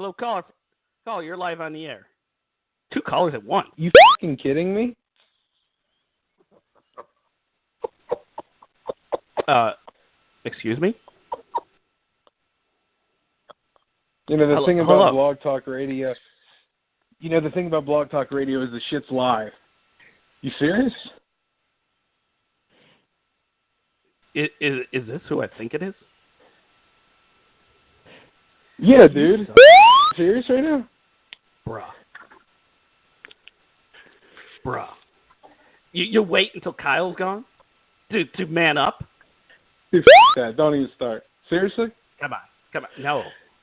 Hello, caller. Caller, you're live on the air. 2 callers at once. You fucking kidding me? Excuse me? You know, the thing about hello. Blog Talk Radio... You know, the thing about Blog Talk Radio is the shit's live. You serious? Is this who I think it is? Yeah, dude. Serious right now? Bruh. You wait until Kyle's gone? To man up? Dude, that. Don't even start. Seriously? Come on.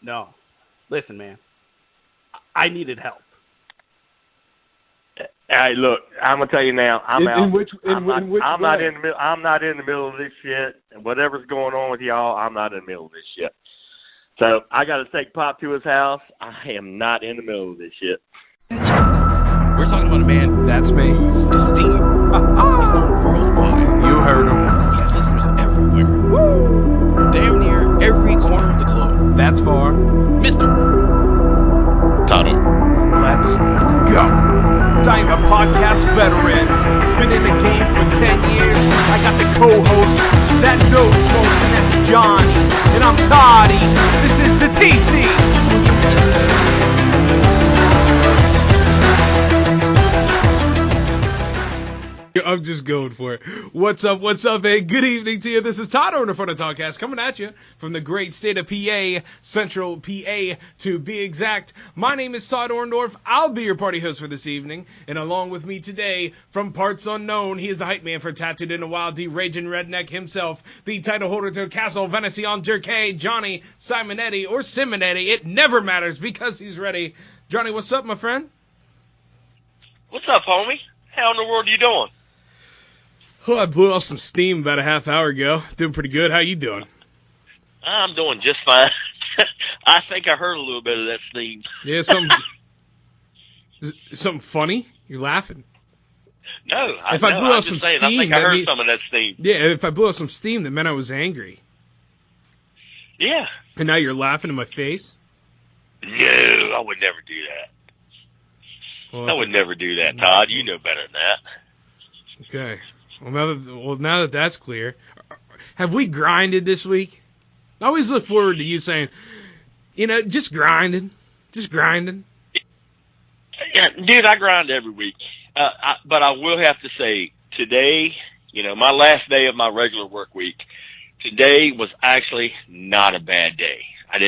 No. Listen, man. I needed help. Hey, look, I'm gonna tell you now. I'm out. I'm not in the middle. I'm not in the middle of this shit. And whatever's going on with y'all, I'm not in the middle of this shit. So I got to take Pop to his house. I am not in the middle of this shit. We're talking about a man. That's me. Who's esteemed. He's known worldwide. You heard him. He has listeners everywhere. Woo! Damn near every corner of the globe. That's far. Mr. Todd. Let's go. I'm a podcast veteran. Been in the game for 10 years. I got the co-host that knows most, and that's Johnny. And I'm Toddy. This is the TC. I'm just going for it. What's up, hey? Good evening to you. This is Todd on the front of Toddcast coming at you from the great state of PA, Central PA to be exact. My name is Todd Orndorff. I'll be your party host for this evening. And along with me today, from parts unknown, he is the hype man for Tattooed in the Wild, the raging redneck himself, the title holder to Castle Venecian Durkay, Johnny Simonetti, or Simonetti. It never matters because he's ready. Johnny, what's up, my friend? What's up, homie? How in the world are you doing? Oh, I blew off some steam about a half hour ago. Doing pretty good. How you doing? I'm doing just fine. I think I heard a little bit of that steam. Yeah, something funny? You're laughing. No, if I blew off some steam, steam, I think I heard some of that steam. Yeah, if I blew off some steam, that meant I was angry. Yeah. And now you're laughing in my face? No, I would never do that. Well, I would never do that, Todd. You know better than that. Okay. Well, now that that's clear, have we grinded this week? I always look forward to you saying, just grinding. Yeah, dude, I grind every week. But I will have to say, today, my last day of my regular work week, today was actually not a bad day. I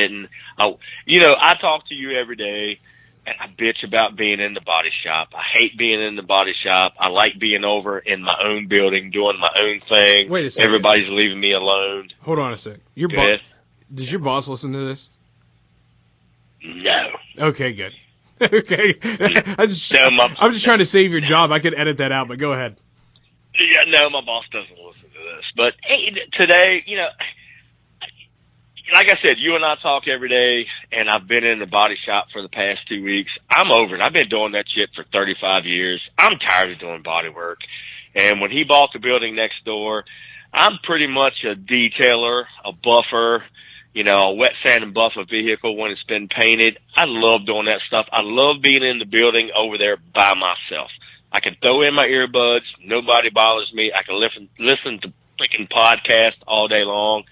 talk to you every day, and I bitch about being in the body shop. I hate being in the body shop. I like being over in my own building, doing my own thing. Wait a second. Everybody's leaving me alone. Hold on a sec. Does your boss listen to this? No. Okay, good. Okay. I'm just trying to save your job. I could edit that out, but go ahead. Yeah, no, my boss doesn't listen to this. But hey, today, like I said, you and I talk every day, and I've been in the body shop for the past 2 weeks. I'm over it. I've been doing that shit for 35 years. I'm tired of doing body work. And when he bought the building next door, I'm pretty much a detailer, a buffer, a wet sand and buff a vehicle when it's been painted. I love doing that stuff. I love being in the building over there by myself. I can throw in my earbuds. Nobody bothers me. I can listen to freaking podcasts all day long.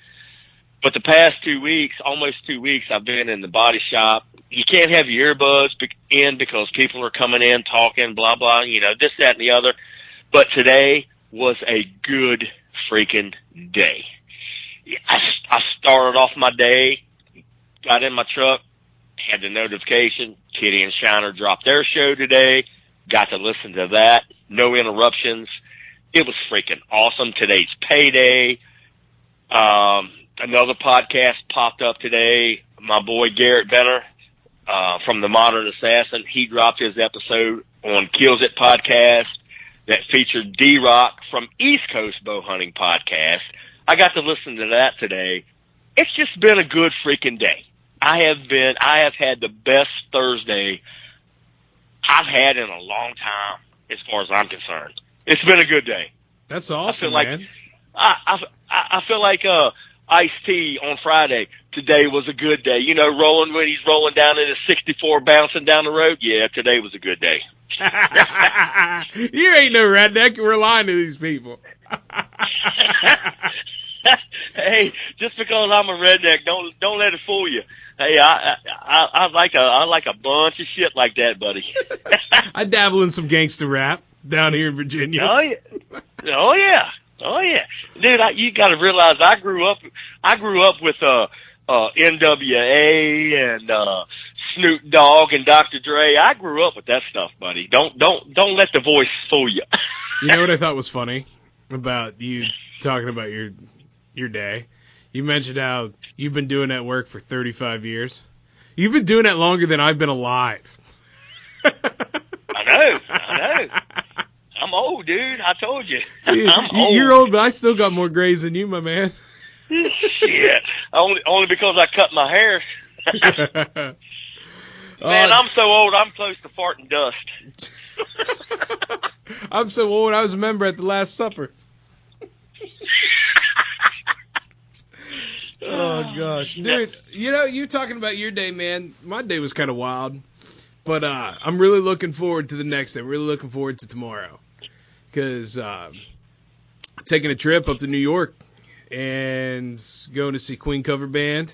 But the past 2 weeks, almost 2 weeks, I've been in the body shop. You can't have your earbuds in because people are coming in, talking, blah, blah, this, that, and the other. But today was a good freaking day. I started off my day, got in my truck, had the notification. Kitty and Shiner dropped their show today. Got to listen to that. No interruptions. It was freaking awesome. Today's payday. Another podcast popped up today. My boy Garrett Benner from the Modern Assassin, he dropped his episode on Kills It podcast that featured D-Rock from East Coast Bow Hunting Podcast. I got to listen to that today. It's just been a good freaking day. I have had the best Thursday I've had in a long time as far as I'm concerned. It's been a good day. That's awesome, man. I feel like iced tea on Friday. Today was a good day. You know, rolling when he's rolling down in his 64, bouncing down the road. Yeah, today was a good day. You ain't no redneck. We're lying to these people. Hey, just because I'm a redneck, don't let it fool you. Hey, I like a bunch of shit like that, buddy. I dabble in some gangster rap down here in Virginia. Oh yeah, oh yeah, oh yeah, dude. You got to realize I grew up with NWA and Snoop Dogg and Dr. Dre. I grew up with that stuff, buddy. Don't let the voice fool you. You know what I thought was funny about you talking about your day? You mentioned how you've been doing that work for 35 years. You've been doing that longer than I've been alive. I know. I'm old, dude. I told you. I'm old. You're old, but I still got more grays than you, my man. Shit. Only because I cut my hair. Man, I'm so old, I'm close to farting dust. I'm so old, I was a member at the Last Supper. Oh, gosh. Dude, you know, you talking about your day, man. My day was kind of wild. But I'm really looking forward to the next day. I'm really looking forward to tomorrow. Because taking a trip up to New York and going to see Queen cover band.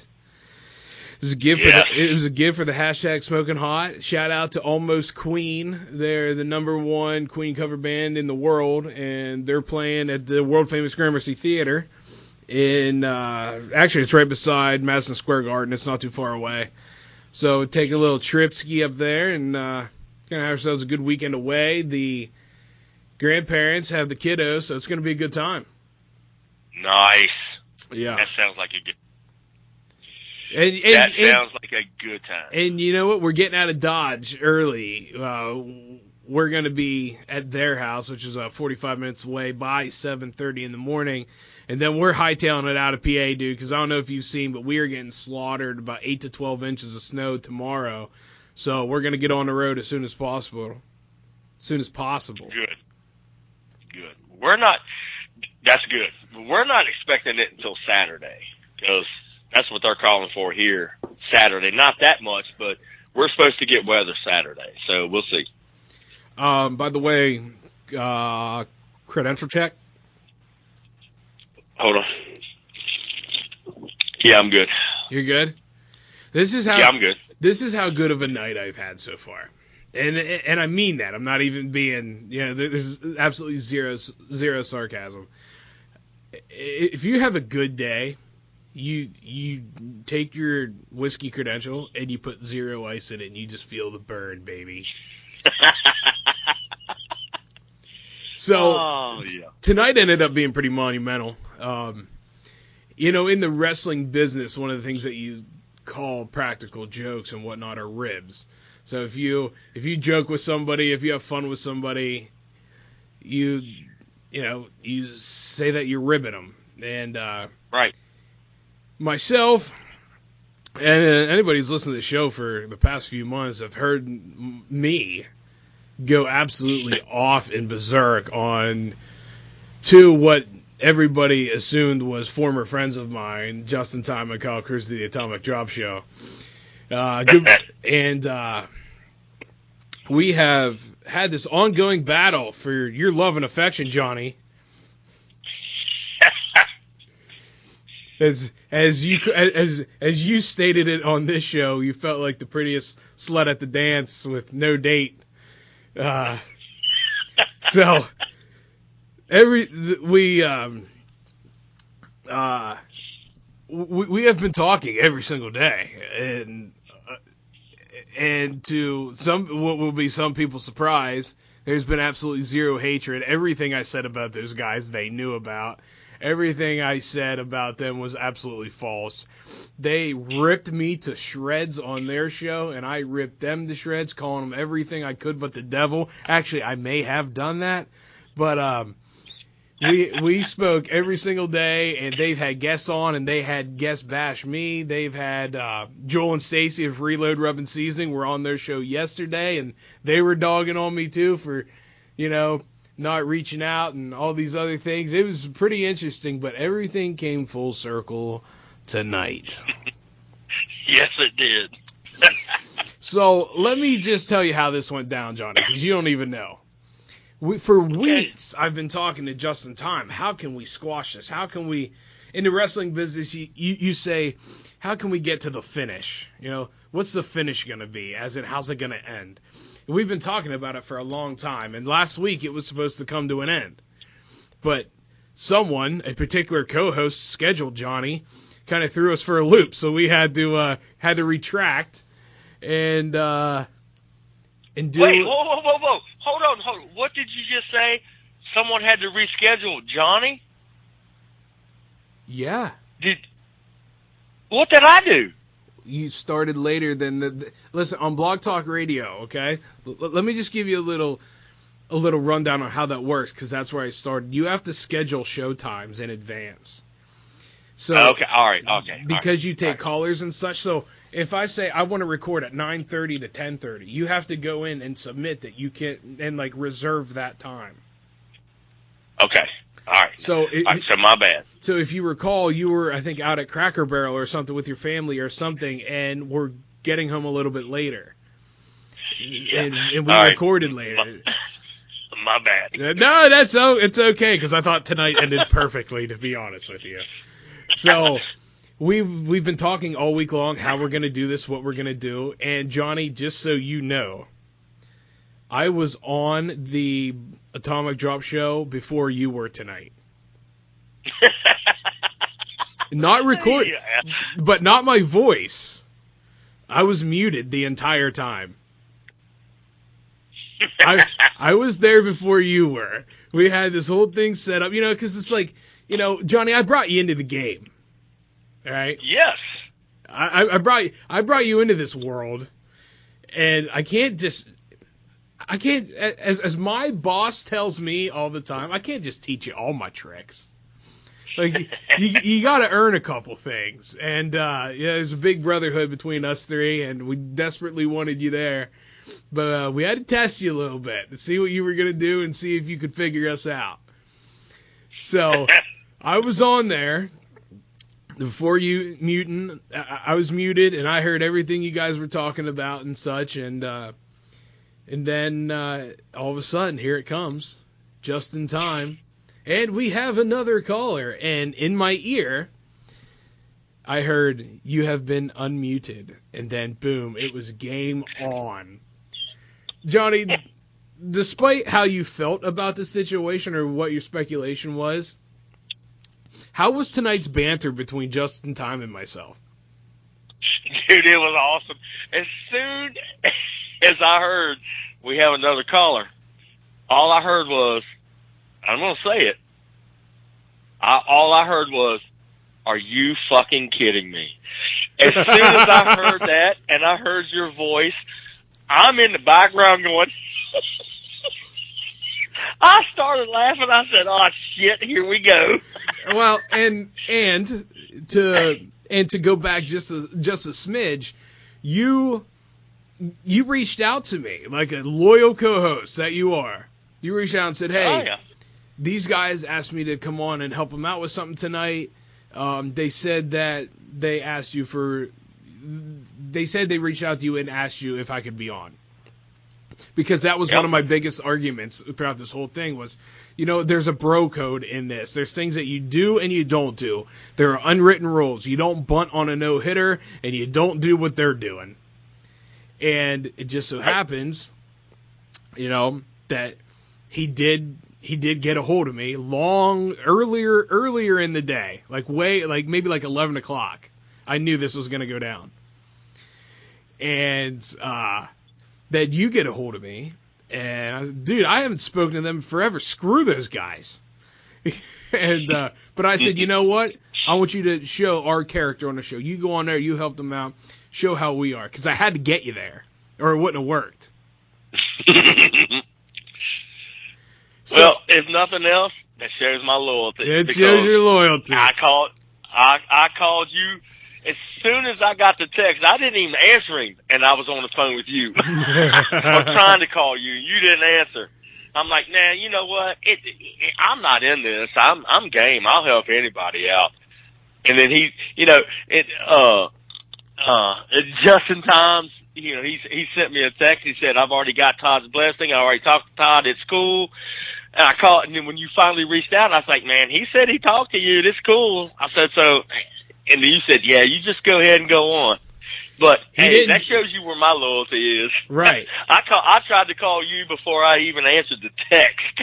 It was a gift for the hashtag Smoking Hot. Shout out to Almost Queen. They're the #1 Queen cover band in the world, and they're playing at the world famous Gramercy Theater. Actually, it's right beside Madison Square Garden. It's not too far away. So take a little trip ski up there and gonna have ourselves a good weekend away. The grandparents have the kiddos, so it's gonna be a good time. Nice. Yeah. That sounds like a good. That sounds like a good time. And you know what? We're getting out of Dodge early. We're going to be at their house, which is 45 minutes away, by 7:30 in the morning. And then we're hightailing it out of PA, dude, because I don't know if you've seen, but we are getting slaughtered about 8 to 12 inches of snow tomorrow. So we're going to get on the road as soon as possible. Good. That's good. We're not expecting it until Saturday, because that's what they're calling for here, Saturday. Not that much, but we're supposed to get weather Saturday, so we'll see. By the way, credential check. Hold on. Yeah, I'm good. You're good? Yeah, I'm good. This is how good of a night I've had so far. And I mean that. I'm not even being, there's absolutely zero sarcasm. If you have a good day, you take your whiskey credential and you put 0 ice in it and you just feel the burn, baby. So tonight ended up being pretty monumental. In the wrestling business, one of the things that you call practical jokes and whatnot are ribs. So if you joke with somebody, if you have fun with somebody, you say that you're ribbing them. And right. Myself and anybody who's listened to the show for the past few months have heard me go absolutely off in berserk on what everybody assumed was former friends of mine, Justin Time and Kyle Cruz, the Atomic Drop Show. We have had this ongoing battle for your love and affection, Johnny. As you stated it on this show, you felt like the prettiest slut at the dance with no date. So we have been talking every single day, and to what will be some people's surprise, there's been absolutely zero hatred. Everything I said about those guys, they knew about. Everything I said about them was absolutely false. They ripped me to shreds on their show, and I ripped them to shreds, calling them everything I could but the devil. Actually, I may have done that, but we spoke every single day, and they've had guests on, and they had guests bash me. They've had Joel and Stacy of Reload Rub and Seasoning were on their show yesterday, and they were dogging on me too for, not reaching out and all these other things. It was pretty interesting, but everything came full circle tonight. Yes, it did. So let me just tell you how this went down, Johnny, because you don't even know. For weeks, I've been talking to Justin Time. How can we squash this? How can we, in the wrestling business, you say, how can we get to the finish? You know, what's the finish going to be? As in, how's it going to end? And we've been talking about it for a long time. And last week, it was supposed to come to an end. But someone, a particular co-host, scheduled Johnny, kind of threw us for a loop. So we had to retract and do. Wait, whoa. Hold on. What did you just say? Someone had to reschedule Johnny? Yeah. What did I do? You started later than listen, on Blog Talk Radio, okay? Let me just give you a little rundown on how that works, because that's where I started. You have to schedule show times in advance. So okay, all right, okay. Because you take callers and such. So if I say I want to record at 9:30 to 10:30, you have to go in and submit that you can and like reserve that time. Okay. All right. So so my bad. So if you recall, you were, I think, out at Cracker Barrel or something with your family or something, and we're getting home a little bit later. Yeah. And we recorded later. My bad. No, it's okay, because I thought tonight ended perfectly, to be honest with you. So we've been talking all week long how we're going to do this, what we're going to do. And Johnny, just so you know, I was on the Atomic Drop show before you were tonight. Not recorded, but not my voice. I was muted the entire time. I was there before you were. We had this whole thing set up, because it's like, Johnny, I brought you into the game, all right? Yes. I brought you into this world, and I can't, as my boss tells me all the time, I can't just teach you all my tricks. Like, you got to earn a couple things, and there's a big brotherhood between us three, and we desperately wanted you there. But we had to test you a little bit to see what you were going to do and see if you could figure us out. So I was on there before you muting. I was muted, and I heard everything you guys were talking about and such. And then all of a sudden, here it comes, just in time. And we have another caller. And in my ear, I heard, "You have been unmuted." And then, boom, it was game on. Johnny, despite how you felt about the situation or what your speculation was, how was tonight's banter between Justin Time and myself? Dude, it was awesome. As soon as I heard we have another caller, all I heard was, I'm going to say it, all I heard was, "Are you fucking kidding me?" As soon as I heard that and I heard your voice, I'm in the background going, I started laughing. I said, "Oh shit, here we go." Well, and to go back just a smidge, you reached out to me like a loyal co-host that you are. You reached out and said, "Hey, these guys asked me to come on and help them out with something tonight. They said that they asked you for." They said they reached out to you and asked you if I could be on. Because that was one of my biggest arguments throughout this whole thing was, there's a bro code in this. There's things that you do and you don't do. There are unwritten rules. You don't bunt on a no-hitter, and you don't do what they're doing. And it just so happens, that he did get a hold of me earlier in the day, maybe 11 o'clock. I knew this was going to go down. And that you get a hold of me. And, I haven't spoken to them forever. Screw those guys. And but I said, you know what? I want you to show our character on the show. You go on there. You help them out. Show how we are. Because I had to get you there. Or it wouldn't have worked. Well, if nothing else, that shows my loyalty. It shows your loyalty. I called you as soon as I got the text. I didn't even answer him, and I was on the phone with you. I was trying to call you. You didn't answer. I'm like, nah, you know what? I'm not in this. I'm game. I'll help anybody out. And then he, you know, just in time, you know, he sent me a text. He said, I've already got Todd's blessing. I already talked to Todd. It's cool. And I called, and then when you finally reached out, I was like, man, he said he talked to you. It's cool. I said, so, and then you said, yeah, you just go ahead and go on. But hey, that shows you where my loyalty is. Right. I tried to call you before I even answered the text.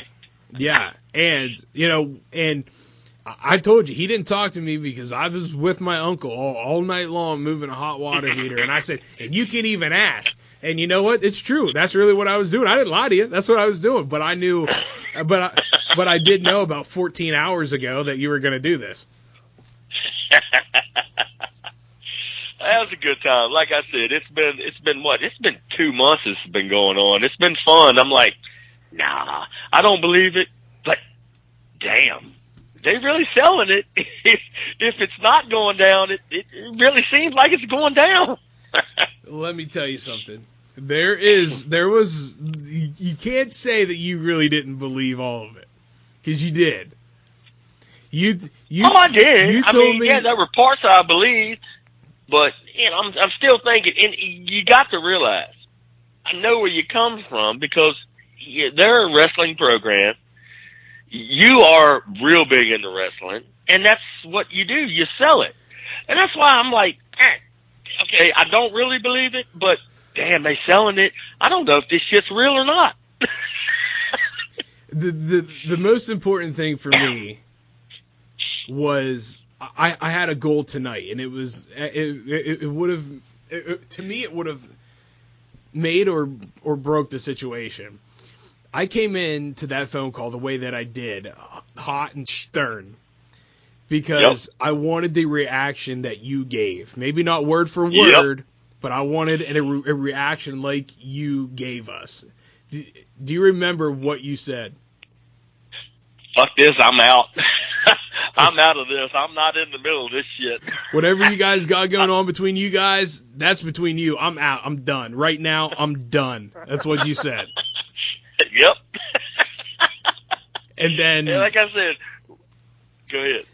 Yeah, and you know, and I told you he didn't talk to me because I was with my uncle all night long moving a hot water heater, and I said, and you can even ask. And you know what? It's true. That's really what I was doing. I didn't lie to you. That's what I was doing. But I knew, but I did know about 14 hours ago that you were going to do this. That was a good time. Like I said, it's been what? It's been 2 months this has been going on. It's been fun. I'm like, nah, I don't believe it. But damn, they really selling it. If it's not going down, it really seems like it's going down. Let me tell you something. You can't say that you really didn't believe all of it, because you did. I did. I mean, yeah, there were parts I believed, but you know, I'm still thinking. And you got to realize, I know where you come from because they're a wrestling program. You are real big into wrestling, and that's what you do. You sell it, and that's why I'm like, okay, I don't really believe it, but damn, they selling it. I don't know if this shit's real or not. The most important thing for me was I had a goal tonight, and it would have to me it would have made or broke the situation. I came in to that phone call the way that I did, hot and stern, because I wanted the reaction that you gave. Maybe not word for word, but I wanted a reaction like you gave us. Do you remember what you said? Fuck this, I'm out. I'm out of this. I'm not in the middle of this shit. Whatever you guys got going on between you guys, that's between you. I'm out. I'm done. Right now, I'm done. That's what you said. Yep. And then, yeah, like I said, go ahead.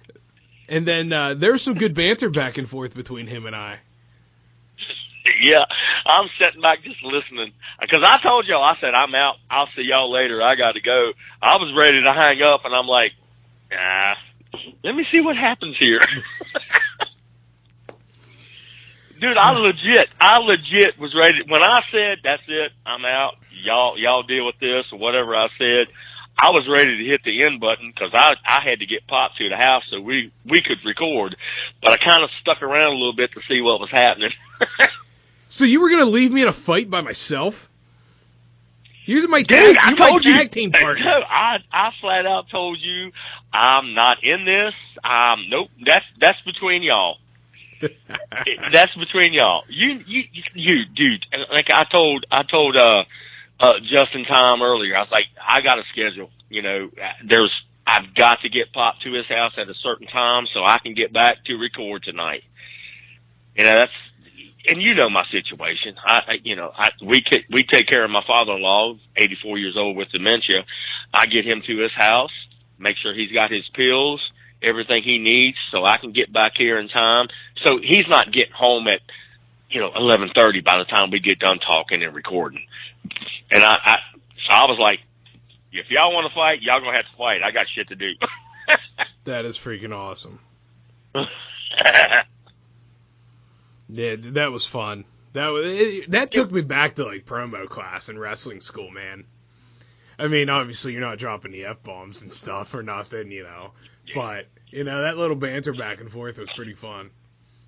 And then there was some good banter back and forth between him and I. Yeah, I'm sitting back just listening. Because I told y'all, I said, I'm out. I'll see y'all later. I got to go. I was ready to hang up, and I'm like, nah, let me see what happens here. Dude, I legit was ready. When I said, that's it, I'm out, y'all deal with this, or whatever I said, I was ready to hit the end button because I had to get Pop to the house so we could record. But I kind of stuck around a little bit to see what was happening. So you were going to leave me in a fight by myself? You're my Dude, tag team partner. No, I flat out told you I'm not in this. Nope, that's between y'all. That's between y'all. You, dude. Like I told Justin Tom earlier. I was like, I got a schedule. You know, I've got to get Pop to his house at a certain time so I can get back to record tonight. You know, and you know my situation. We take care of my father-in-law, 84 years old with dementia. I get him to his house, make sure he's got his pills, everything he needs, so I can get back here in time. So he's not getting home at 11:30 by the time we get done talking and recording. And so I was like, if y'all want to fight, y'all gonna have to fight. I got shit to do. That is freaking awesome. Yeah, that was fun. That took me back to like promo class in wrestling school, man. I mean, obviously you're not dropping the F-bombs and stuff or nothing, but that little banter back and forth was pretty fun.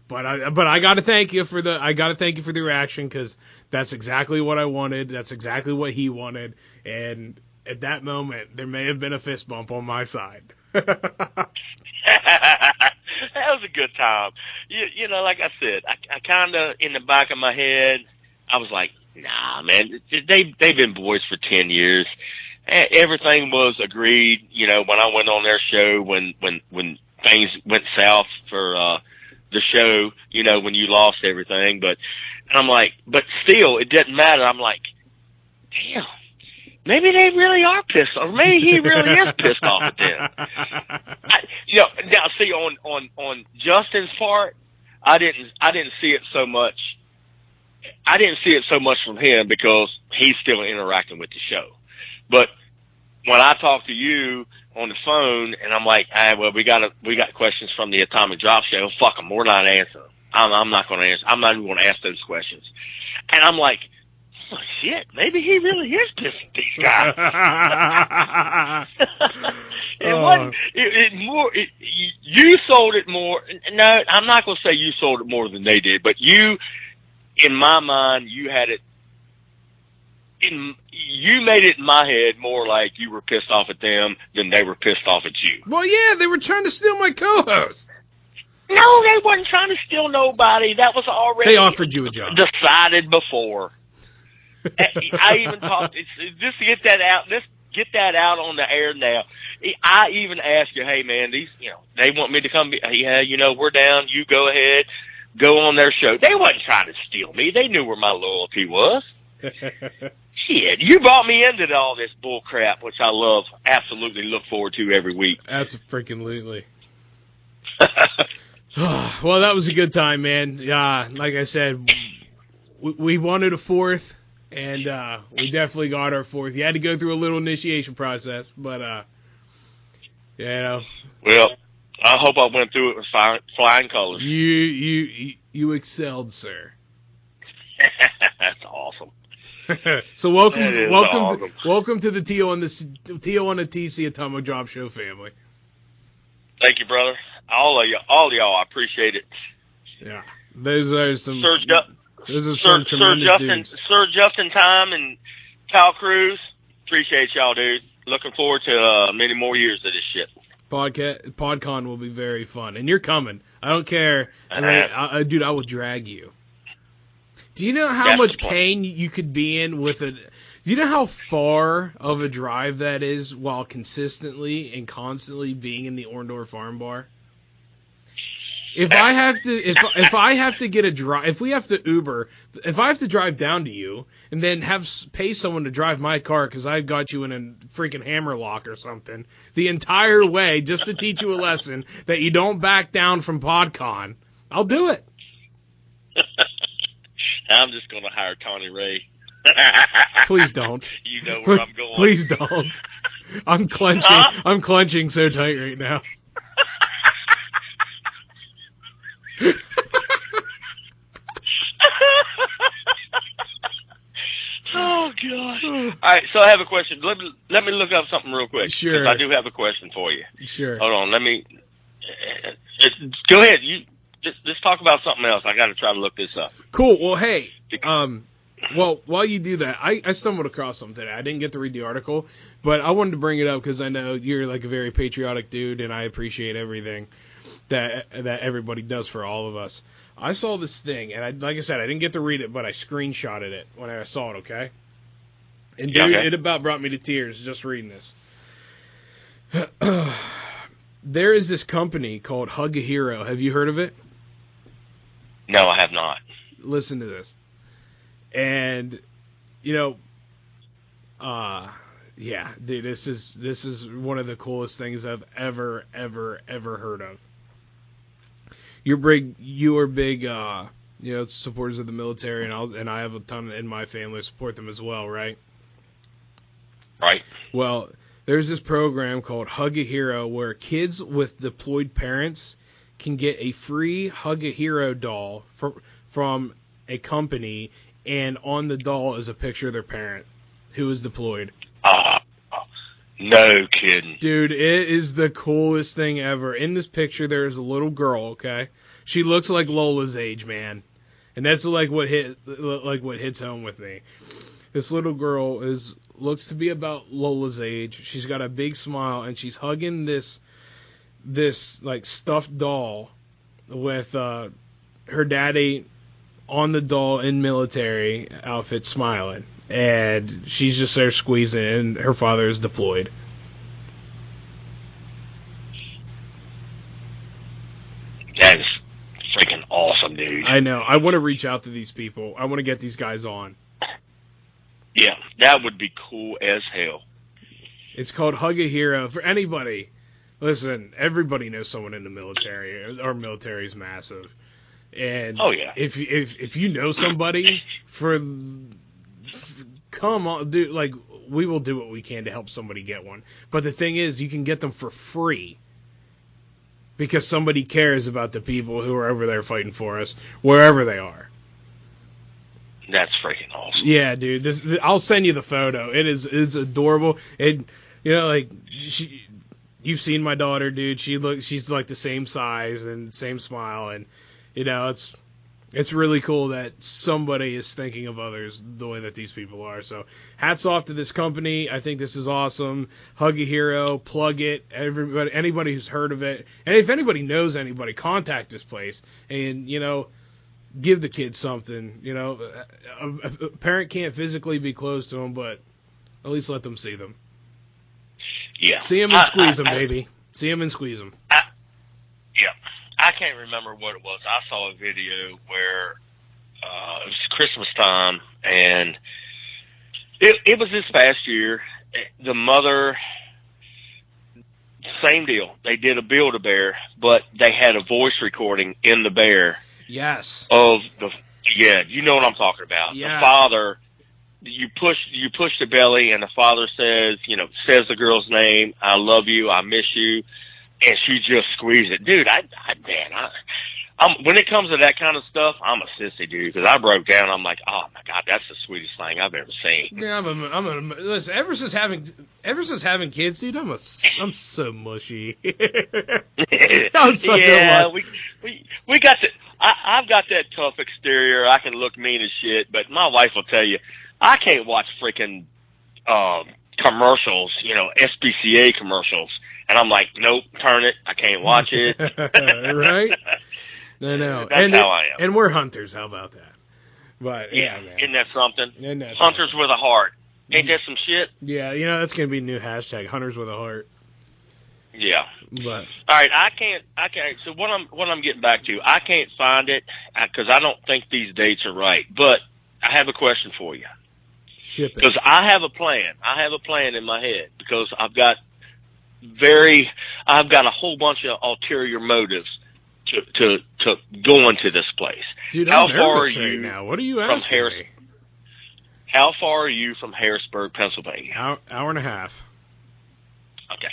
But I got to thank you for the reaction, because that's exactly what I wanted. That's exactly what he wanted. And at that moment, there may have been a fist bump on my side. That was a good time. Like I said, I kind of, in the back of my head, I was like, nah, man, they've been boys for 10 years. Everything was agreed, when I went on their show, when things went south for the show, when you lost everything. But I'm like, but still, it didn't matter. I'm like, damn, maybe they really are pissed off. Maybe he really is pissed off at them. Now see on Justin's part, I didn't see it so much. I didn't see it so much from him because he's still interacting with the show. But when I talk to you on the phone and I'm like, well, we got questions from the Atomic Drop Show. Fuck them. We're not answering them. I'm not going to answer. I'm not even going to ask those questions. And I'm like, oh, shit, maybe he really is pissed at this guy. You sold it more. No, I'm not going to say you sold it more than they did, but you, in my mind, you had it. You made it in my head more like you were pissed off at them than they were pissed off at you. Well, yeah, they were trying to steal my co-host. No, they wasn't trying to steal nobody. That was already They offered you a job. Decided before. I even talked. Just to get that out. Let's get that out on the air now. I even asked you, hey man, these, they want me to come. Yeah, we're down. You go ahead, go on their show. They wasn't trying to steal me. They knew where my loyalty was. Shit, you brought me into all this bull crap, which I love. Absolutely look forward to every week. That's freaking lootly. Well, that was a good time, man. Like I said, we wanted a fourth, and we definitely got our fourth. You had to go through a little initiation process, but Well, I hope I went through it with flying colors. You excelled, sir. That's awesome. So welcome to the Tijuana TC Atomic Drop Show family. Thank you, brother. All of y'all, I appreciate it. Yeah, those are some Sir tremendous dudes. Sir Justin Time and Kyle Cruz, appreciate y'all, dude. Looking forward to many more years of this shit. PodCon will be very fun, and you're coming. I don't care, dude. I will drag you. Do you know how much pain you could be in with a? Do you know how far of a drive that is while consistently and constantly being in the Orndorff Farm Bar? If I have to get a drive, if we have to Uber, if I have to drive down to you and then pay someone to drive my car because I've got you in a freaking hammerlock or something the entire way just to teach you a lesson that you don't back down from PodCon, I'll do it. I'm just going to hire Connie Ray. Please don't. You know where I'm going. Please don't. I'm clenching. Huh? I'm clenching so tight right now. Oh God! All right, so I have a question. Let me look up something real quick. Sure. I do have a question for you. Sure. Hold on. Let me. Go ahead. You just talk about something else. I got to try to look this up. Cool. Well, hey. Well, while you do that, I stumbled across something today. I didn't get to read the article, but I wanted to bring it up because I know you're like a very patriotic dude, and I appreciate everything that everybody does for all of us. I saw this thing, and like I said, I didn't get to read it, but I screenshotted it when I saw it, okay? And dude, It about brought me to tears just reading this. There is this company called Hug a Hero. Have you heard of it? No, I have not. Listen to this. And, yeah, dude, this is one of the coolest things I've ever heard of. You are big, supporters of the military, and I have a ton in my family support them as well, right? Right. Well, there's this program called Hug a Hero where kids with deployed parents can get a free Hug a Hero doll from a company, and on the doll is a picture of their parent who is deployed. No kidding. Dude, it is the coolest thing ever. In this picture, there is a little girl, okay? She looks like Lola's age, man. And that's like what hits home with me. This little girl looks to be about Lola's age. She's got a big smile, and she's hugging this like stuffed doll with her daddy on the doll in military outfit smiling. And she's just there squeezing, and her father is deployed. That is freaking awesome, dude. I know. I want to reach out to these people. I want to get these guys on. Yeah, that would be cool as hell. It's called Hug a Hero. For anybody, listen, everybody knows someone in the military. Our military is massive. And Oh, yeah. if you know somebody, come on, dude, like, we will do what we can to help somebody get one. But the thing is, you can get them for free because somebody cares about the people who are over there fighting for us, wherever they are. That's freaking awesome. Yeah, dude. I'll send you the photo. It's adorable. And like you've seen my daughter, dude. She's like the same size and same smile, and it's really cool that somebody is thinking of others the way that these people are. So hats off to this company. I think this is awesome. Hug a Hero, plug it. Anybody who's heard of it, and if anybody knows anybody, contact this place and give the kids something. A parent can't physically be close to them, but at least let them see them. Yeah. See them and squeeze them, baby. See them and squeeze them. Yeah. I can't remember what it was. I saw a video where it was Christmas time, and it was this past year. The mother, same deal. They did a Build-A-Bear, but they had a voice recording in the bear. Yes. You know what I'm talking about. Yes. The father, you push the belly, and the father says the girl's name, I love you, I miss you, and she just squeezed it. Dude, when it comes to that kind of stuff, I'm a sissy, dude, because I broke down. I'm like, oh my God, that's the sweetest thing I've ever seen. Yeah, listen, ever since having kids, dude, I'm so mushy. I'm such a we got I've got that tough exterior. I can look mean as shit, but my wife will tell you, I can't watch freaking commercials, SPCA commercials. And I'm like, nope, turn it. I can't watch it. Right? No. That's how I am. And we're hunters. How about that? But, yeah, man. Isn't that something? Hunters with a heart. Ain't that some shit? Yeah, that's going to be a new hashtag, Hunters with a Heart. Yeah. But all right, I can't. So what I'm getting back to, I can't find it because I don't think these dates are right. But I have a question for you. Ship it. Because I have a plan. I have a plan in my head because I've got a whole bunch of ulterior motives to go into this place. Dude, how I'm far nervous are you right now. What are you asking me? How far are you from Harrisburg, Pennsylvania? Hour and a half. Okay.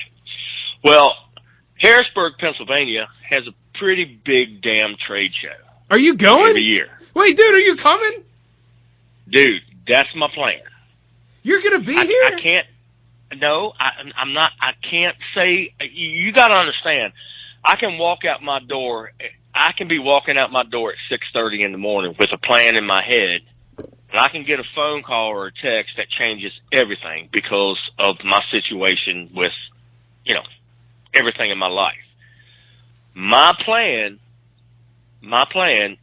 Well, Harrisburg, Pennsylvania has a pretty big damn trade show. Are you going? Every year. Wait, dude, are you coming? Dude, that's my plan. You're going to be here? I can't. No, I'm not. I can't say. You got to understand. I can walk out my door. I can be walking out my door at 6:30 in the morning with a plan in my head, and I can get a phone call or a text that changes everything because of my situation with, everything in my life. My plan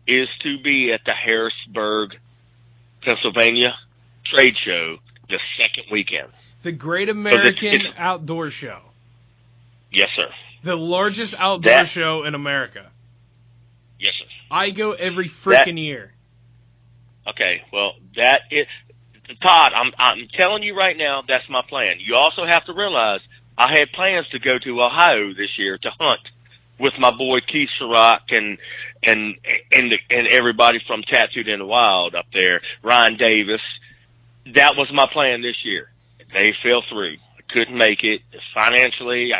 is to be at the Harrisburg, Pennsylvania trade show the second weekend. The Great American Outdoor Show. Yes, sir. The largest outdoor show in America. Yes, sir. I go every freaking year. Okay, well, that is... Todd, I'm telling you right now, that's my plan. You also have to realize I had plans to go to Ohio this year to hunt with my boy Keith Sherrock and everybody from Tattooed in the Wild up there, Ryan Davis. That was my plan this year. They fell through. I couldn't make it. Financially,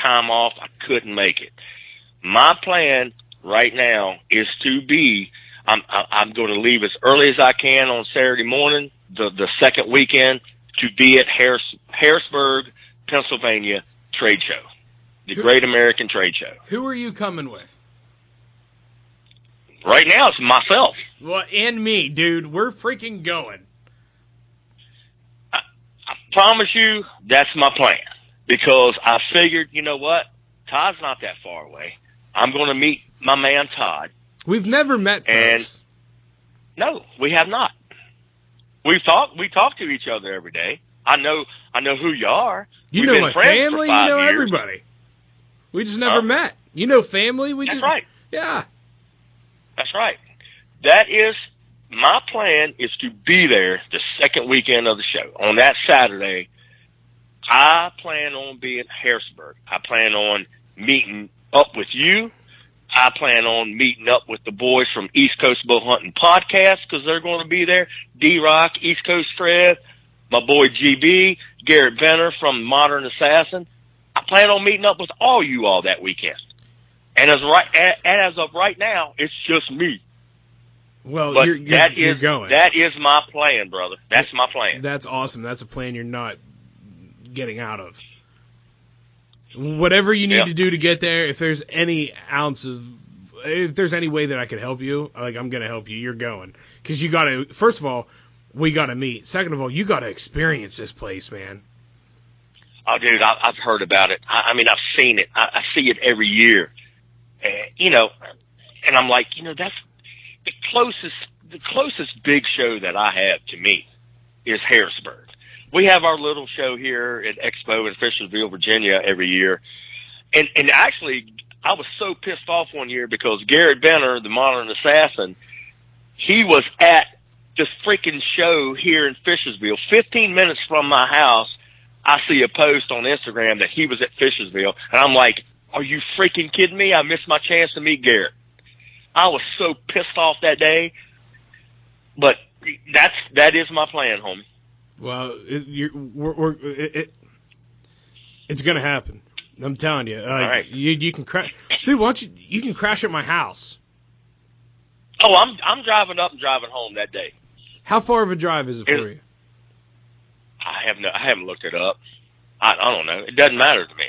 time off, I couldn't make it. My plan right now is to be, I'm going to leave as early as I can on Saturday morning, the second weekend, to be at Harrisburg, Pennsylvania trade show, the Great American Trade Show. Who are you coming with? Right now, it's myself. Well, and me, dude. We're freaking going. I promise you, that's my plan. Because I figured, you know what? Todd's not that far away. I'm going to meet my man Todd. We've never met, folks. No, we have not. We talk to each other every day. I know who you are. You We've know been my friends family. for 5 You know years. everybody. We just never met. You know family. That's right. Yeah. That's right. That is my plan is to be there the second weekend of the show. On that Saturday, I plan on being at Harrisburg. I plan on meeting up with you. I plan on meeting up with the boys from East Coast Bow Hunting Podcast because they're going to be there. D-Rock, East Coast Fred, my boy GB, Garrett Benner from Modern Assassin. I plan on meeting up with all you all that weekend. And as of right now, it's just me. Well, but you're going. That is my plan, brother. That's my plan. That's awesome. That's a plan you're not getting out of. Whatever you need to do to get there, if there's any way that I can help you, like, I'm going to help you. You're going. Because you got to, first of all, we got to meet. Second of all, you got to experience this place, man. Oh, dude, I've heard about it. I mean, I've seen it. I see it every year. And I'm like, that's the closest big show that I have to me is Harrisburg. We have our little show here at Expo in Fishersville, Virginia every year. And actually, I was so pissed off one year because Garrett Benner, the Modern Assassin, he was at this freaking show here in Fishersville. 15 minutes from my house, I see a post on Instagram that he was at Fishersville. And I'm like, are you freaking kidding me? I missed my chance to meet Garrett. I was so pissed off that day. But that is my plan, homie. Well, it's going to happen. I'm telling you. All right. You can crash. Dude, why don't you can crash at my house. Oh, I'm driving up and driving home that day. How far of a drive is it for you? I haven't looked it up. I don't know. It doesn't matter to me.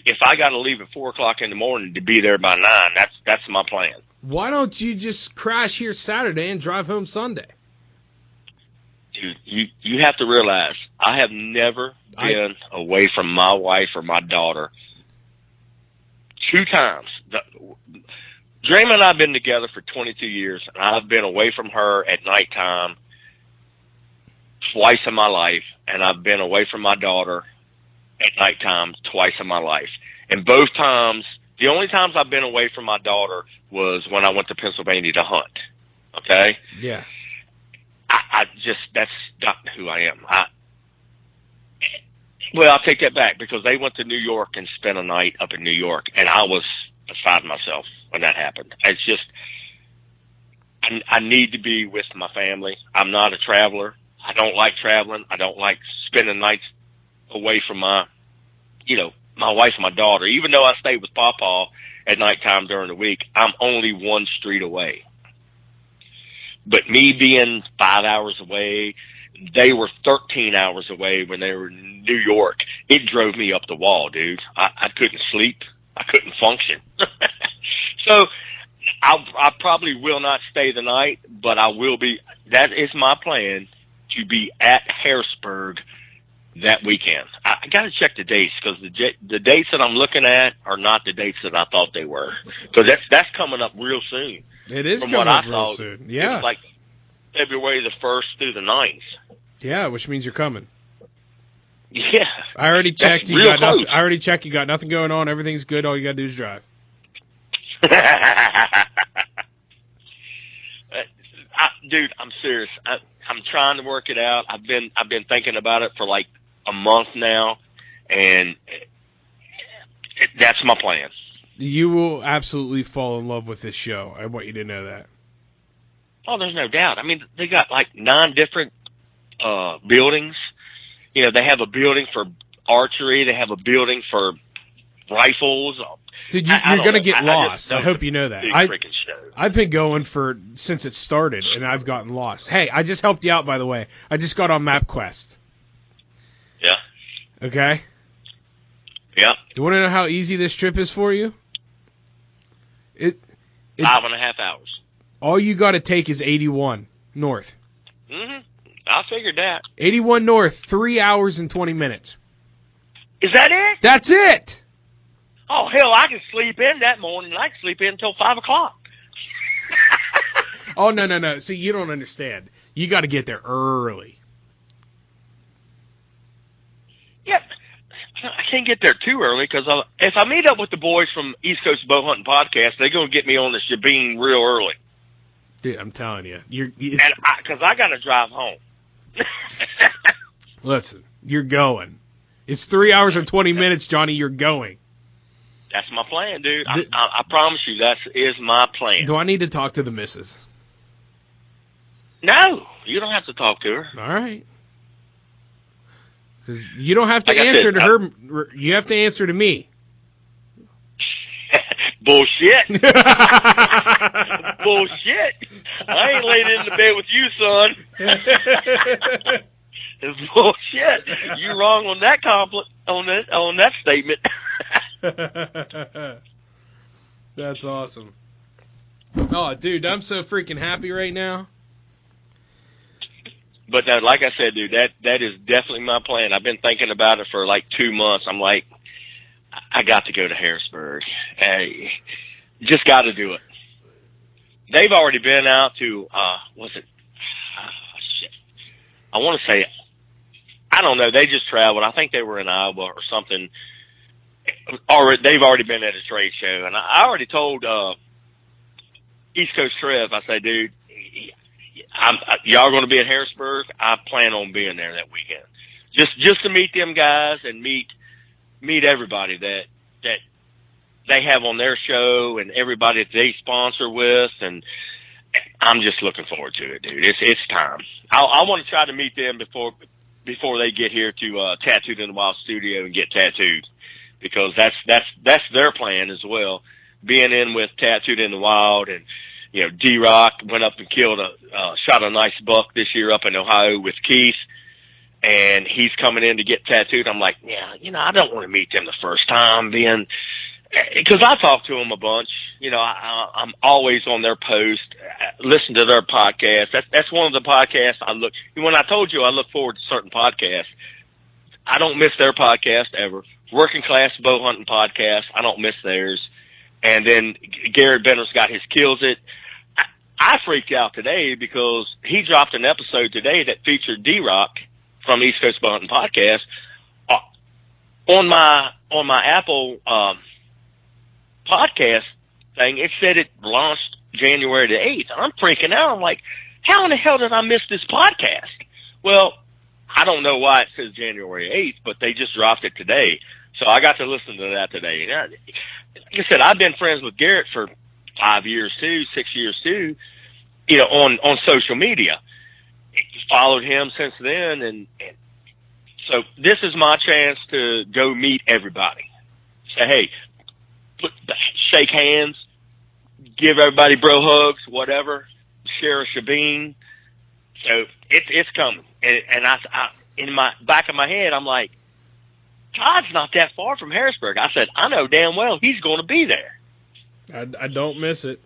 If I got to leave at 4:00 in the morning to be there by 9, that's my plan. Why don't you just crash here Saturday and drive home Sunday? Dude, you have to realize I have never been away from my wife or my daughter 2 times. Dream and I have been together for 22 years, and I've been away from her at nighttime twice in my life, and I've been away from my daughter at nighttime twice in my life. And both times, the only times I've been away from my daughter was when I went to Pennsylvania to hunt. Okay? Yeah. That's not who I am. Well, I'll take that back because they went to New York and spent a night up in New York, and I was beside myself when that happened. It's just, I need to be with my family. I'm not a traveler. I don't like traveling. I don't like spending nights away from my wife and my daughter. Even though I stay with Pawpaw at nighttime during the week, I'm only 1 street away. But me being 5 hours away, they were 13 hours away when they were in New York. It drove me up the wall, dude. I couldn't sleep. I couldn't function. So I probably will not stay the night, but I will be. That is my plan, to be at Harrisburg that weekend. I got to check the dates because the dates that I'm looking at are not the dates that I thought they were. Because that's coming up real soon. It is From coming what up I real saw, soon. Yeah. It was like February the 1st through the 9th. Yeah, which means you're coming. Yeah. I already checked. You got nothing. I already checked. You got nothing going on. Everything's good. All you got to do is drive. Dude, I'm serious. I'm trying to work it out. I've been thinking about it for like a month now, and that's my plan. You will absolutely fall in love with this show. I want you to know that. Oh, there's no doubt. I mean, they got like 9 different buildings. They have a building for archery. They have a building for rifles. Dude, you're going to get lost. I hope you know that. I've been going since it started, and I've gotten lost. Hey, I just helped you out, by the way. I just got on MapQuest. Yeah. Okay? Yeah. You want to know how easy this trip is for you? 5.5 hours. All you got to take is 81 north. Mm-hmm. I figured that. 81 north, 3 hours and 20 minutes. Is that it? That's it. Oh, hell, I can sleep in that morning. I can sleep in until 5 o'clock. Oh, no. See, you don't understand. You got to get there early. Yeah. I can't get there too early because if I meet up with the boys from East Coast Bow Hunting Podcast, they're going to get me on the shebeen real early. Dude, I'm telling you, because I got to drive home. Listen, you're going. It's 3 hours and 20 minutes, Johnny. You're going. That's my plan, dude. I promise you, that is my plan. Do I need to talk to the missus? No, you don't have to talk to her. All right. Because you don't have to answer to her. You have to answer to me. Bullshit. Bullshit. I ain't laying in the bed with you, son. It's bullshit. You wrong on that on that statement. That's awesome. Oh, dude, I'm so freaking happy right now. But like I said, dude, that is definitely my plan. I've been thinking about it for like 2 months. I'm like, I got to go to Harrisburg. Hey, just got to do it. They've already been out to, shit. I want to say, I don't know. They just traveled. I think they were in Iowa or something. They've already been at a trade show. And I already told East Coast Trev, I say, dude, y'all going to be at Harrisburg? I plan on being there that weekend. Just to meet them guys and meet everybody that they have on their show and everybody that they sponsor with, and I'm just looking forward to it, dude. It's time. I want to try to meet them before they get here to Tattooed in the Wild studio and get tattooed, because that's their plan as well. Being in with Tattooed in the Wild, and D-Rock went up and shot a nice buck this year up in Ohio with Keith. And he's coming in to get tattooed. I'm like, yeah, I don't want to meet them the first time, because I talk to them a bunch. I'm always on their post, listen to their podcast. That's one of the podcasts I look. When I told you I look forward to certain podcasts, I don't miss their podcast ever. Working Class Bow Hunting podcast, I don't miss theirs. And then Garrett Benner's got his Kills It. I freaked out today because he dropped an episode today that featured D-Rock from East Coast Bow Hunting Podcast on my Apple podcast thing. It said it launched January the 8th. I'm freaking out. I'm like, how in the hell did I miss this podcast? Well, I don't know why it says January 8th, but they just dropped it today. So I got to listen to that today. Like I said, I've been friends with Garrett for 6 years too, on social media. Followed him since then, and so this is my chance to go meet everybody. Say, hey, shake hands, give everybody bro hugs, whatever. Share a shebeen. So it's coming, and I in my back of my head, I'm like, Todd's not that far from Harrisburg. I said, I know damn well he's going to be there. I don't miss it.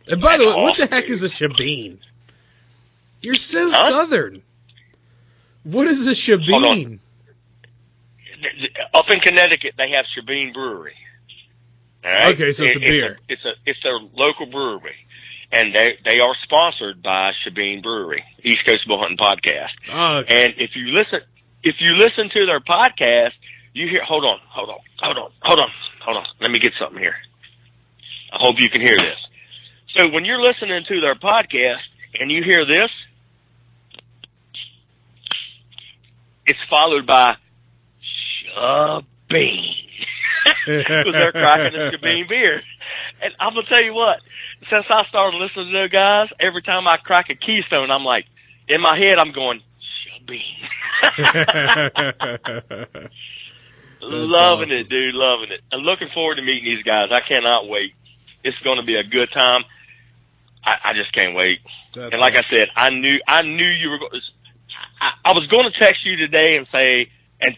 And by the way, what the heck is a shebeen? You're so southern. What is a shebeen? Up in Connecticut, they have Shebeen Brewery. All right? Okay, so it's a beer. It's their local brewery, and they are sponsored by Shebeen Brewery, East Coast Bow Hunting Podcast. Oh, okay. And if you listen to their podcast, you hear. Hold on. Let me get something here. I hope you can hear this. So when you're listening to their podcast and you hear this, it's followed by Shebeen. Because they're cracking a Shebeen beer. And I'm going to tell you what, since I started listening to those guys, every time I crack a Keystone, I'm like, in my head, I'm going, Shebeen. Loving it, dude, loving it. I'm looking forward to meeting these guys. I cannot wait. It's going to be a good time. I just can't wait. And like awesome. I said, I knew you were going to. I was going to text you today and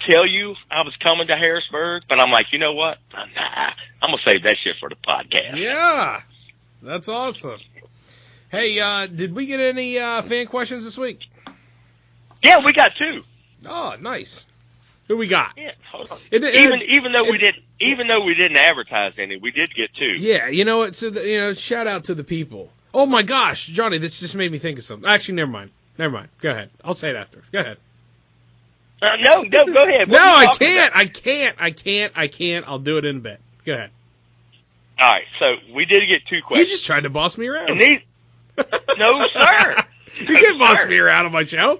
tell you I was coming to Harrisburg, but I'm like, you know what? Nah, I'm going to save that shit for the podcast. Yeah, that's awesome. Hey, did we get any fan questions this week? Yeah, we got 2. Oh, nice. Who we got? Yeah, hold on. Even though we didn't advertise any, we did get 2. Yeah, you know what? So shout out to the people. Oh my gosh, Johnny, this just made me think of something. Actually, never mind. Go ahead. I'll say it after. Go ahead. No, go ahead. No, I can't. I'll do it in a bit. Go ahead. All right, so we did get 2 questions. You just tried to boss me around. And No, sir. You can't boss me around on my show.